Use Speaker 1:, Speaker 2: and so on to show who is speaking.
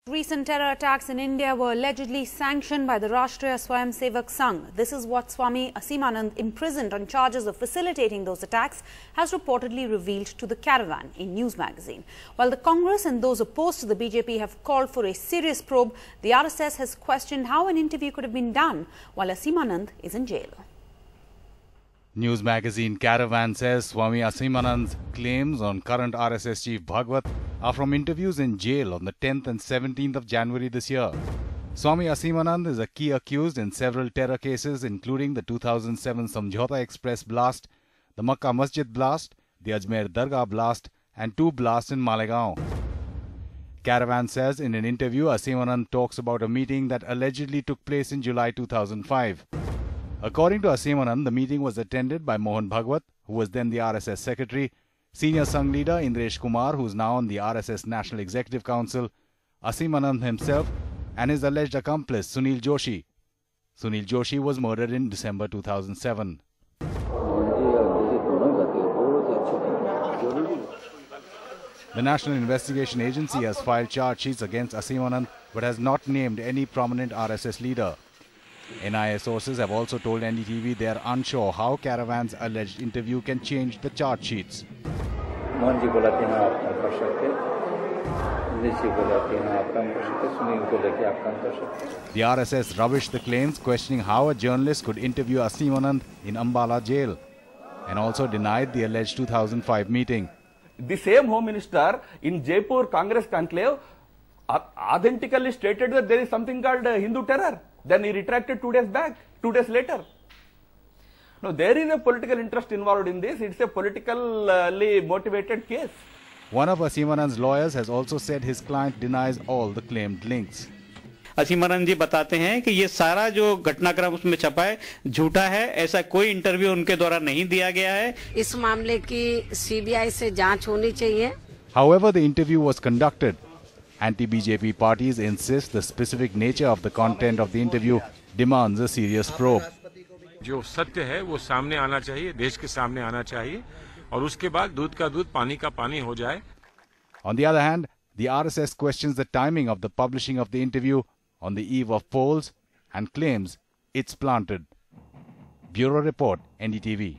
Speaker 1: Recent terror attacks in India were allegedly sanctioned by the Rashtriya Swayamsevak Sangh. This is what Swami Asimanand, imprisoned on charges of facilitating those attacks, has reportedly revealed to the Caravan in News magazine. While the Congress and those opposed to the BJP have called for a serious probe, the RSS has questioned how an interview could have been done while Asimanand is in jail.
Speaker 2: News magazine Caravan says Swami Asimanand's claims on current RSS chief Bhagwat are from interviews in jail on the 10th and 17th of January this year. Swami Asimanand is a key accused in several terror cases, including the 2007 Samjhauta Express blast, the Makkah Masjid blast, the Ajmer Dargah blast, and 2 blasts in Malegaon. Caravan says in an interview, Asimanand talks about a meeting that allegedly took place in July 2005. According to Asimanand, the meeting was attended by Mohan Bhagwat, who was then the RSS secretary, senior Sangh leader Indresh Kumar, who is now on the RSS National Executive Council, Asimanand himself, and his alleged accomplice Sunil Joshi. Sunil Joshi was murdered in December 2007. The National Investigation Agency has filed charge sheets against Asimanand but has not named any prominent RSS leader. NIA sources have also told NDTV they are unsure how Caravan's alleged interview can change the charge sheets. The RSS rubbished the claims, questioning how a journalist could interview Asimanand in Ambala jail, and also denied the alleged 2005 meeting.
Speaker 3: The same Home Minister in Jaipur Congress conclave authentically stated that there is something called Hindu terror. Then he retracted 2 days later. No, there is a political interest involved in this. It's a politically motivated case.
Speaker 2: One of Asimanand's lawyers has also said his client denies all the claimed links.
Speaker 4: Aseemanand जी बताते हैं कि ये सारा जो घटनाक्रम उसमें छपा है झूठा है, ऐसा कोई इंटरव्यू उनके द्वारा नहीं दिया गया है.
Speaker 5: इस मामले की सीबीआई से जांच होनी चाहिए.
Speaker 2: However, the interview was conducted. Anti-BJP parties insist the specific nature of the content of the interview demands a serious probe.
Speaker 6: जो सत्य है वो सामने आना चाहिए, देश के सामने आना चाहिए, और उसके बाद दूध का दूध पानी का पानी हो जाए.
Speaker 2: On the other hand, the RSS questions the timing of the publishing of the interview on the eve of polls and claims it's planted. Bureau Report, NDTV.